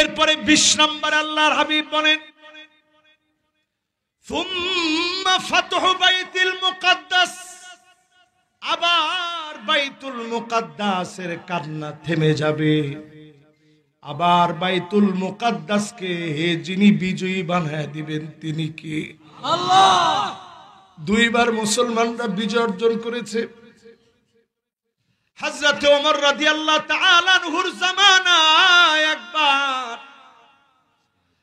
এরপরে 20 নম্বর আল্লাহর হাবিব বলেন সুম্মা ফাতহু বাইতুল মুকাদ্দাস, আবার বাইতুল মুকাদ্দাসের কান্না থেমে যাবে, আবার বাইতুল মুকাদ্দাসকে যিনি বিজয়ী বানায় দিবেন তিনি কে? আল্লাহ। দুইবার মুসলমানরা বিজয় অর্জন করেছে। হযরত ওমর রাদিয়াল্লাহু তাআলা আনহুর জামানায় একবার,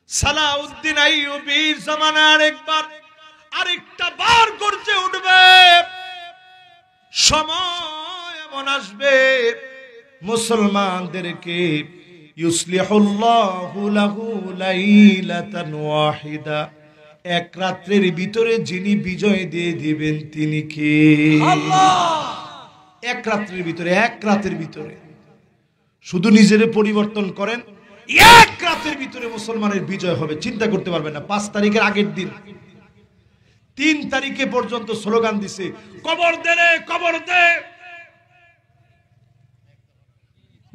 সালাউদ্দিন আইয়ুবীর জামানার একবার, আরেকটা বার গর্জে উঠবে। সময় এমন আসবে মুসলমানদেরকে ইউসলিহুল্লাহু লাহু লাইলাতান ওয়াহিদা, এক রাত্রের ভিতরে যিনি বিজয় দিয়ে দিবেন তিনি কে? আল্লাহ। এক রাত্রের ভিতরে, এক রাতের ভিতরে শুধু নিজেরে পরিবর্তন করেন, এক রাতের ভিতরে মুসলমানের বিজয় হবে। চিন্তা করতে পারবেন না। 5 তারিখের আগের দিন 3 তারিখে পর্যন্ত স্লোগান দিছে, কবর দে রে, কবর দে।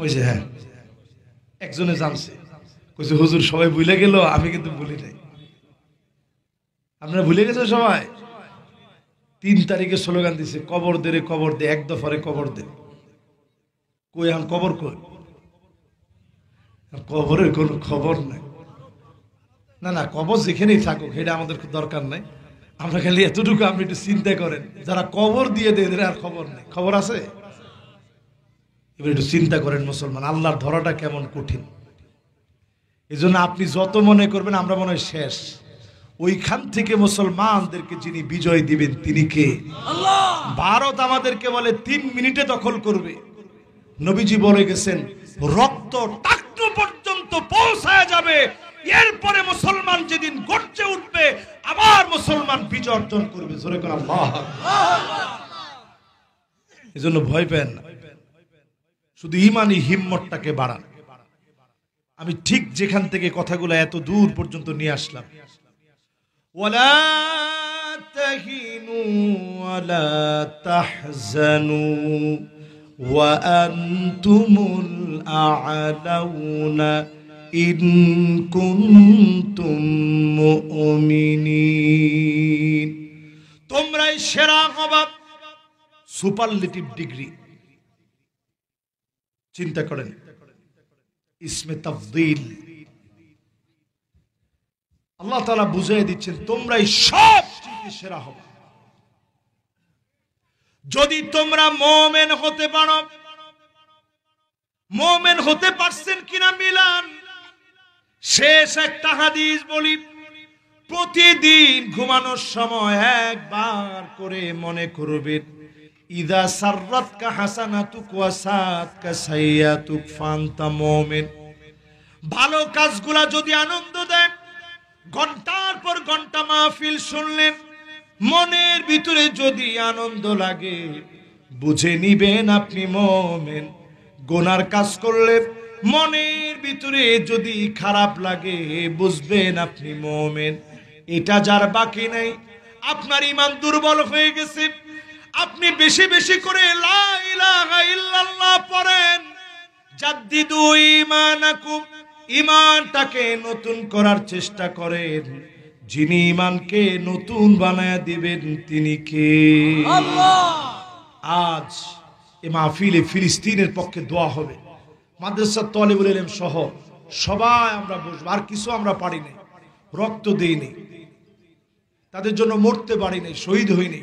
ওই যে হ্যাঁ, একজনে জানছে, কইছে হুজুর সবাই ভুলে গেল, আমি কিন্তু ভুলি নাই। আপনারা ভুলে গেছেন সবাই? 3 তারিখে স্লোগান দিছে, কবর দে রে, কবর দে, এক দফারে কবর দে। কই এখন কবর কই? কবরের কোনো খবর নাই। না না, কবর যেখানেই থাকুক এটা আমাদের দরকার নাই। আমরা খালি এতটুকু আপনি একটু চিন্তা করেন, যারা কবর দিয়ে দেয় এদের আর খবর নেই। খবর আছে? এবার একটু চিন্তা করেন মুসলমান, আল্লাহর ধরাটা কেমন কঠিন। এই জন্য আপনি যত মনে করবেন আমরা মনে হয় শেষ, ওইখান থেকে মুসলমানদেরকে যিনি বিজয় দিবেন তিনি কে? আল্লাহ। ভারত আমাদেরকে বলে 3 মিনিটে দখল করবে। নবীজি বলে গেছেন রক্ত টাকনু পর্যন্ত পৌঁছায় যাবে, এরপরে মুসলমান যেদিন গর্জে উঠবে আবার মুসলমান বিজয় অর্জন করবে। জোরে করে আল্লাহ। এজন্য ভয় পেন না, শুধু ঈমানি হিম্মতটাকে বাড়ান। আমি ঠিক যেখান থেকে কথাগুলো এত দূর পর্যন্ত নিয়ে আসলাম, ওয়ালা তাহিনু ওয়ালা তাহজানু ওয়া আনতুমুল আ'লাউনা ইন কুনতুম মুমিনিন। তোমরাই সেরা হবা। Superlative degree. চিন্তা করেন, ইসমে তাফদীল। আল্লাহ তাআলা বুঝিয়ে দিচ্ছেন তোমরাই সব থেকে সেরা হবে যদি তোমরা মুমিন হতে পারো। মুমিন হতে পারছেন কিনা মিলান। শেষ একটা হাদিস বলি, প্রতিদিন ঘুমানোর সময় একবার করে মনে করবেন, ইদা সাররাতকা হাসানাতুক ওয়া সাআতকা সাইয়াতুক ফান্তা মুমিন। ভালো কাজগুলা যদি আনন্দ দেয়, ঘন্টার পর ঘন্টা মাহফিল শুনলেন, মনের ভিতরে যদি আনন্দ লাগে, বুঝে নিবেন আপনি মুমিন। গুনার কাজ করলে মনের ভিতরে যদি খারাপ লাগে, বুঝবেন আপনি মুমিন। এটা যার বাকি নাই, আপনার ঈমান দুর্বল হয়ে গেছে। আপনি বেশি বেশি করে লা ইলাহা ইল্লাল্লাহ পড়েন, জাদ্দিদু ঈমানাকুম, ঈমানটাকে নতুন করার চেষ্টা করেন। যিনি ঈমানকে নতুন বানায় দিবেন তিনি কে? আল্লাহ। আজ এই মাহফিলে ফিলিস্তিনের পক্ষে দোয়া হবে। মাদ্রাসা তালিবুল ইলম সহ সবাই আমরা বসবো। আর কিছু আমরা পারি নাই, রক্ত দেইনি, তাদের জন্য মরতে পারি নাই, শহীদ হইনি।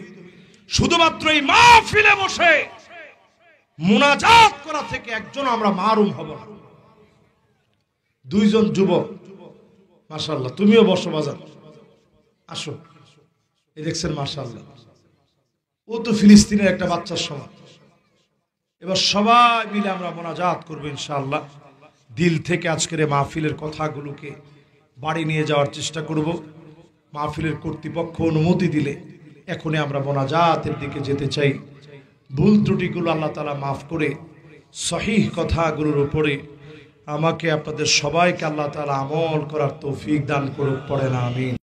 শুধুমাত্র এই মাহফিলে বসে মুনাজাত করা থেকে একজন আমরা মাহরুম হব না। 2 জন যুবক, মাশাআল্লাহ, তুমিও বসো বাজার, আসো। এই দেখছেন মাশাআল্লাহ, ও তো ফিলিস্তিনের একটা বাচ্চার সমান। এবার সবাই মিলে আমরা মুনাজাত করব ইনশাআল্লাহ। দিল থেকে আজকের এই মাহফিলের কথাগুলোকে বাড়ি নিয়ে যাওয়ার চেষ্টা করব। মাহফিলের কর্তৃপক্ষ অনুমতি দিলে এখনই আমরা মুনাজাতের দিকে যেতে চাই। ভুল ত্রুটিগুলো আল্লাহ তাআলা মাফ করে সহিহ কথাগুলোর উপরে আমাকে আপনাদের সবাইকে আল্লাহ তাআলা আমল করার তৌফিক দান করুক। পড়েন আমিন।